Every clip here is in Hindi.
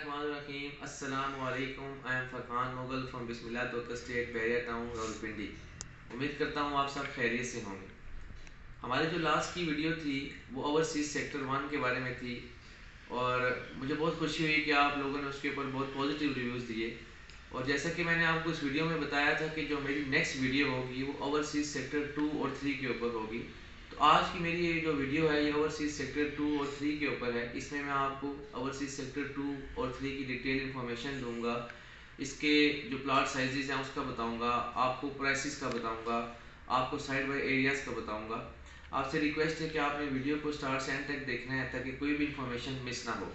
बिस्मिल्लाहिर्रहमानिर्रहीम। अस्सलाम वालेकुम। I am Farhan Mughal from Bismillah तोता स्टेट, बैरिया टाउन, रावलपिंडी। उम्मीद करता हूँ आप सब खैरियत से होंगे। हमारी जो लास्ट की वीडियो थी वो ओवरसीज़ सेक्टर 1 के बारे में थी और मुझे बहुत खुशी हुई कि आप लोगों ने उसके ऊपर बहुत पॉजिटिव रिव्यूज़ दिए। और जैसा कि मैंने आपको इस वीडियो में बताया था कि जो मेरी नेक्स्ट वीडियो होगी वो ओवरसीज़ सेक्टर 2 और 3 के ऊपर होगी। तो आज की मेरी ये जो वीडियो है ये ओवरसीज़ सेक्टर 2 और 3 के ऊपर है। इसमें मैं आपको ओवरसीज़ सेक्टर 2 और 3 की डिटेल इन्फॉर्मेशन दूंगा। इसके जो प्लॉट साइजेस हैं उसका बताऊंगा, आपको प्राइसेस का बताऊंगा, आपको साइड बाय एरियाज़ का बताऊंगा। आपसे रिक्वेस्ट है कि आपने वीडियो को स्टार्ट से एंड तक देखना है ताकि कोई भी इन्फॉर्मेशन मिस ना हो।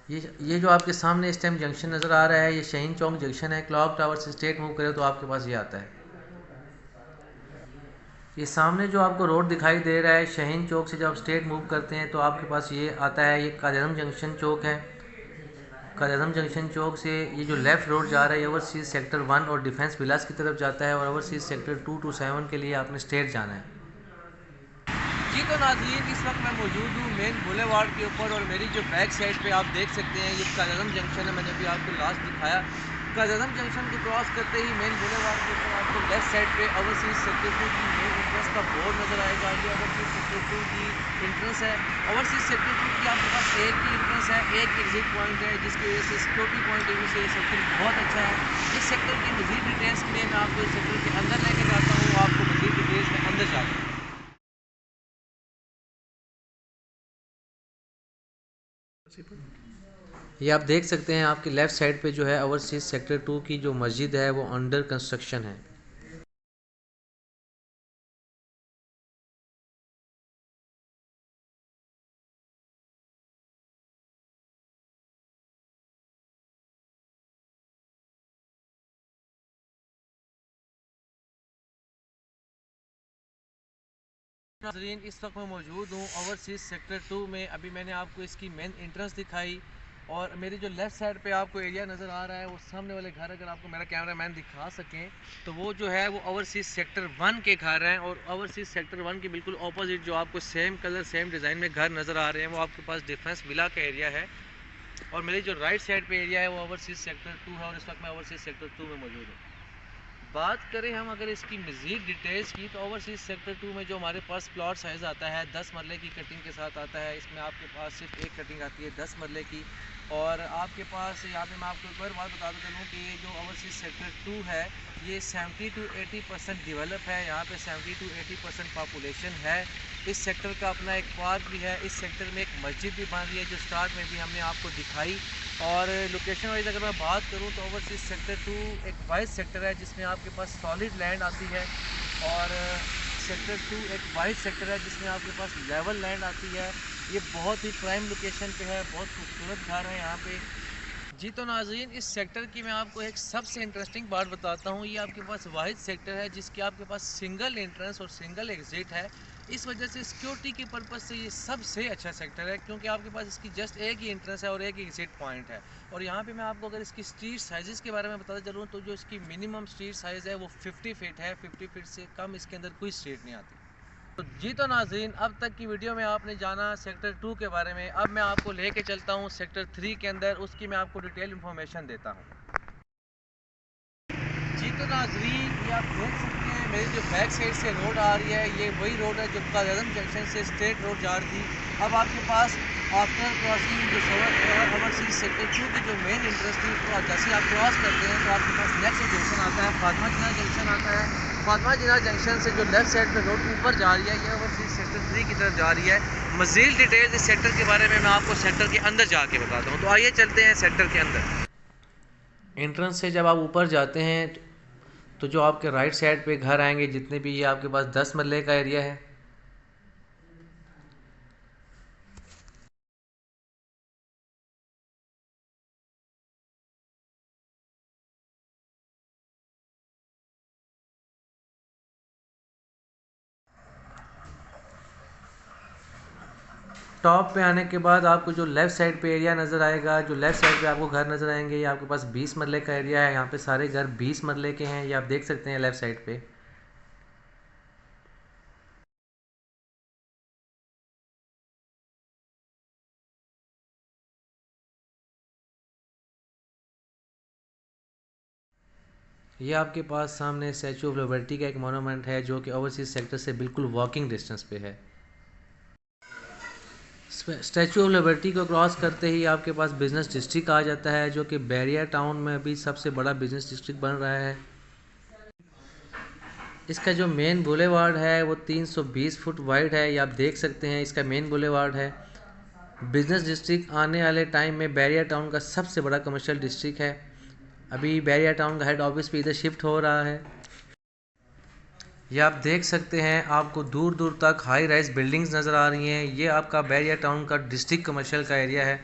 ये जो आपके सामने इस टाइम जंक्शन नज़र आ रहा है ये शाहीन चौक जंक्शन है। क्लॉक टावर से स्ट्रेट मूव करें तो आपके पास ये आता है। ये सामने जो आपको रोड दिखाई दे रहा है शाहीन चौक से जब आप स्ट्रेट मूव करते हैं तो आपके पास ये आता है। ये कायद-ए-आज़म जंक्शन चौक है। कायद-ए-आज़म जंक्शन चौक से ये जो लेफ़्ट रोड जा रहा है ये ओवरसीज़ सेक्टर 1 और डिफेंस विलास की तरफ जाता है और ओवरसीज़ सेक्टर 2 to 7 के लिए आपने स्ट्रेट जाना है। जी तो नाज़रीन, इस वक्त मैं मौजूद हूँ मेन बुलेवार्ड के ऊपर और मेरी जो बैक साइड पे आप देख सकते हैं ये कायद-ए-आज़म जंक्शन है। मैंने अभी आपको लास्ट दिखाया। कायद-ए-आज़म जंक्शन को क्रॉस करते ही मेन बुलेवार्ड के ऊपर आपको लेफ्ट साइड पे ओवरसीज़ सेक्टर 2 की मेन एंट्रेंस का बोर्ड नज़र आएगा। ये ओवरसीज़ सेक्टर 2 की एंट्रेंस है। ओवरसीज़ सेक्टर 2 की आपके पास एक ही एंट्रेंस है, एक एग्जिट पॉइंट है, जिसकी वजह से सिक्योरिटी पॉइंट ऑफ व्यू से ये सेक्टर बहुत अच्छा है। इस सेक्टर की मज़ीद डिटेल्स के लिए मैं आपको इस सेक्टर के अंदर लेके जाता हूँ। आपको मज़ीद डिटेल्स में अंदर जाता हूँ। ये आप देख सकते हैं आपकी लेफ़्ट साइड पे जो है ओवरसीज़ सेक्टर 2 की जो मस्जिद है वो अंडर कंस्ट्रक्शन है। नाज़रीन, इस वक्त मैं मौजूद हूँ ओवरसीज़ सेक्टर 2 में। अभी मैंने आपको इसकी मेन एंट्रेंस दिखाई और मेरी जो लेफ़्ट साइड पे आपको एरिया नज़र आ रहा है वो सामने वाले घर अगर आपको मेरा कैमरा मैन दिखा सकें तो वो जो है वो ओवरसीज़ सेक्टर 1 के घर हैं। और ओवरसीज़ सेक्टर 1 के बिल्कुल ऑपोजिट जो आपको सेम कलर सेम डिज़ाइन में घर नज़र आ रहे हैं वो आपके पास डिफेंस विला का एरिया है। और मेरी जो राइट साइड पे एरिया है वो ओवरसीज़ सेक्टर 2 है और इस वक्त मैं ओवरसीज़ सेक्टर 2 में मौजूद हूँ। बात करें हम अगर इसकी मज़ीद डिटेल्स की तो ओवरसीज़ सेक्टर 2 में जो हमारे पास प्लॉट साइज़ आता है 10 मरले की कटिंग के साथ आता है। इसमें आपके पास सिर्फ एक कटिंग आती है 10 मरले की। और आपके पास यहाँ पे मैं आपको एक और बात बताता चलूँ कि ये जो ओवरसीज़ सेक्टर 2 है ये 70 to 80% डेवलप है। यहाँ पे 70 to 80% पॉपुलेशन है। इस सेक्टर का अपना एक पार्क भी है। इस सेक्टर में एक मस्जिद भी बन रही है जो स्टार्ट में भी हमने आपको दिखाई। और लोकेशन वाइज अगर मैं बात करूं तो ओवरसीज़ सेक्टर 2 एक वाइड सेक्टर है जिसमें आपके पास सॉलिड लैंड आती है। और सेक्टर 2 एक वाइड सेक्टर है जिसमें आपके पास लेवल लैंड आती है। ये बहुत ही प्राइम लोकेशन पे है, बहुत खूबसूरत घर है यहाँ पे। जी तो नाज़रीन, इस सेक्टर की मैं आपको एक सबसे इंटरेस्टिंग बात बताता हूँ। ये आपके पास वाहिद सेक्टर है जिसकी आपके पास सिंगल एंट्रेंस और सिंगल एग्ज़िट है। इस वजह से सिक्योरिटी के पर्पज़ से ये सबसे अच्छा सेक्टर है क्योंकि आपके पास इसकी जस्ट एक ही एंट्रेंस है और एक ही एग्ज़िट पॉइंट है। और यहाँ पे मैं आपको अगर इसकी स्ट्रीट साइज़ के बारे में बताता चलूँ तो जो इसकी मिनिमम स्ट्रीट साइज़ है वो 50 फीट है। 50 फीट से कम इसके अंदर कोई स्ट्रीट नहीं आती। तो जी तो नाज़रीन, अब तक की वीडियो में आपने जाना सेक्टर 2 के बारे में। अब मैं आपको लेके चलता हूँ सेक्टर 3 के अंदर, उसकी मैं आपको डिटेल इन्फॉर्मेशन देता हूँ। जी तो नाज़रीन, ये आप देख सकते हैं मेरी जो बैक साइड से रोड आ रही है ये वही रोड है जो कायद-ए-आज़म जंक्शन से स्ट्रेट रोड जा रही थी। अब आपके पास आफ्टर क्रॉसिंग जो ओवरसीज़ सेक्टर 2 की जो मेन एंट्रेंस थी तो जैसे आप क्रॉस करते हैं तो आपके पास नेक्स्ट जंक्शन आता है, फातिमा जिन्ना जंक्शन आता है। फातिमा जिन्ना जंक्शन से जो लेफ्ट साइड पर रोड ऊपर जा रही है ये ओवरसीज़ सेक्टर 3 की तरफ जा रही है। मज़ीद डिटेल्स इस सेक्टर के बारे में मैं आपको सेक्टर के अंदर जाके बताता हूँ। तो आइए चलते हैं सेक्टर के अंदर। एंट्रेंस से जब आप ऊपर जाते हैं तो जो आपके राइट साइड पे घर आएंगे जितने भी, ये आपके पास 10 मरले का एरिया है। टॉप पे आने के बाद आपको जो लेफ़्ट साइड पे एरिया नज़र आएगा, जो लेफ़्ट साइड पे आपको घर नज़र आएंगे, ये आपके पास 20 मरले का एरिया है। यहाँ पे सारे घर 20 मरले के हैं, ये आप देख सकते हैं लेफ़्ट साइड पे। ये आपके पास सामने स्टैचू ऑफ लिबर्टी का एक मोनूमेंट है जो कि ओवरसीज सेक्टर से बिल्कुल वॉकिंग डिस्टेंस पे है। स्टैचू ऑफ लिबर्टी को क्रॉस करते ही आपके पास बिजनेस डिस्ट्रिक्ट आ जाता है जो कि बैरिया टाउन में अभी सबसे बड़ा बिजनेस डिस्ट्रिक्ट बन रहा है। इसका जो मेन बुलेवार्ड है वो 320 फुट वाइड है, ये आप देख सकते हैं इसका मेन बुलेवार्ड है। बिजनेस डिस्ट्रिक्ट आने वाले टाइम में बैरिया टाउन का सबसे बड़ा कमर्शियल डिस्ट्रिक्ट है। अभी बैरिया टाउन का हेड ऑफिस भी इधर शिफ्ट हो रहा है। ये आप देख सकते हैं आपको दूर दूर तक हाई राइज बिल्डिंग्स नज़र आ रही हैं। ये आपका बैरिया टाउन का डिस्ट्रिक्ट कमर्शियल का एरिया है।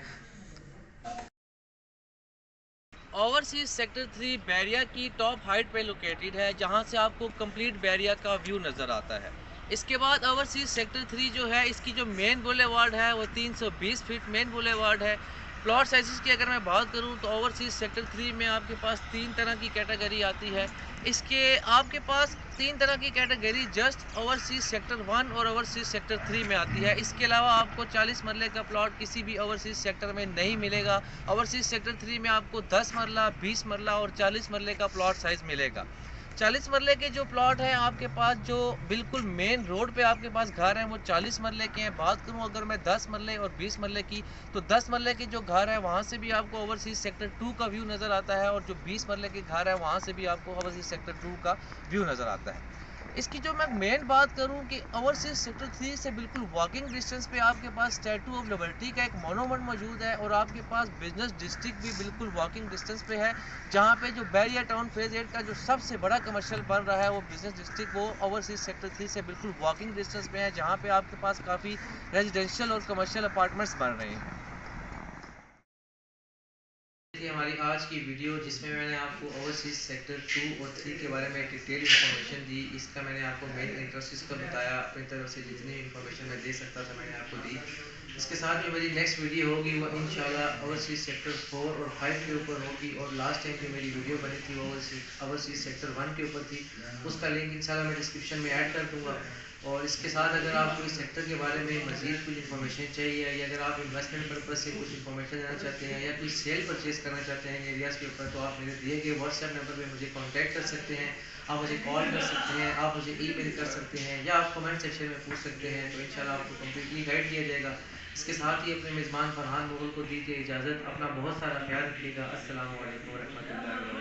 ओवरसीज सेक्टर 3 बैरिया की टॉप हाइट पे लोकेटेड है जहां से आपको कंप्लीट बैरिया का व्यू नज़र आता है। इसके बाद ओवरसीज सेक्टर 3 जो है इसकी जो मेन बुलेवार्ड है वो 320 फीट मेन बुलेवार्ड है। प्लॉट साइज़ की अगर मैं बात करूं तो ओवरसीज सेक्टर 3 में आपके पास 3 तरह की कैटेगरी आती है। इसके आपके पास 3 तरह की कैटेगरी जस्ट ओवरसीज सेक्टर 1 और ओवरसीज सेक्टर 3 में आती है। इसके अलावा आपको 40 मरले का प्लॉट किसी भी ओवरसीज सेक्टर में नहीं मिलेगा। ओवरसीज सेक्टर 3 में आपको 10 मरला, 20 मरला और 40 मरले का प्लॉट साइज़ मिलेगा। 40 मरले के जो प्लॉट हैं आपके पास जो बिल्कुल मेन रोड पे आपके पास घर हैं वो 40 मरले के हैं। बात करूं अगर मैं 10 मरले और 20 मरले की, तो 10 मरले के जो घर है वहां से भी आपको ओवरसीज सेक्टर 2 का व्यू नज़र आता है और जो 20 मरले के घर है वहां से भी आपको ओवरसीज सेक्टर 2 का व्यू नज़र आता है। इसकी जो मैं मेन बात करूं कि ओवरसीज सेक्टर 3 से बिल्कुल वॉकिंग डिस्टेंस पे आपके पास स्टैचू ऑफ लिबर्टी का एक मोनूमेंट मौजूद है और आपके पास बिजनेस डिस्ट्रिक्ट भी बिल्कुल वॉकिंग डिस्टेंस पे है, जहां पे जो बैरिया टाउन फेज 8 का जो सबसे बड़ा कमर्शियल बन रहा है वो बिजनेस डिस्ट्रिक्ट वो ओवरसीज सेक्टर 3 से बिल्कुल वॉकिंग डिस्टेंस पे है, जहाँ पे आपके पास काफ़ी रेजिडेंशियल और कमर्शियल अपार्टमेंट्स बन रहे हैं। थी हमारी आज की वीडियो जिसमें मैंने आपको ओवरसीज सेक्टर 2 और 3 के बारे में डिटेल इन्फॉर्मेशन दी। इसका मैंने आपको मेन इंटरेस्ट का बताया, अपनी तरफ से जितनी इन्फॉर्मेशन मैं दे सकता था मैंने आपको दी। इसके साथ जो मेरी नेक्स्ट वीडियो होगी वो इंशाल्लाह ओवरसीज सेक्टर 4 और 5 के ऊपर होगी और लास्ट टाइम जो मेरी वीडियो बनी थी वो ओवरसीज सेक्टर 1 के ऊपर थी। उसका लिंक इंशाल्लाह मैं डिस्क्रिप्शन में ऐड कर दूँगा। और इसके साथ अगर आपको इस सेक्टर के बारे में मज़ीद कुछ इन्फॉर्मेशन चाहिए या अगर आप इन्वेस्टमेंट पर्पज़ से कुछ इन्फॉर्मेशन देना चाहते हैं या कोई सेल परचेज़ करना चाहते हैं एरियाज़ के ऊपर, तो आप मेरे दिए गए व्हाट्सएप नंबर पे मुझे कांटेक्ट कर सकते हैं। आप मुझे कॉल कर सकते हैं, आप मुझे ईमेल कर सकते हैं या आप कमेंट सेक्शन में पूछ सकते हैं, तो इंशाल्लाह आपको कम्प्लीटली गाइड किया जाएगा। इसके साथ ही अपने मेज़बान फरहान मुगल को दीजिए इजाज़त। अपना बहुत सारा ख्याल रखिएगा। अस्सलाम वालेकुम व रहमतुल्लाहि।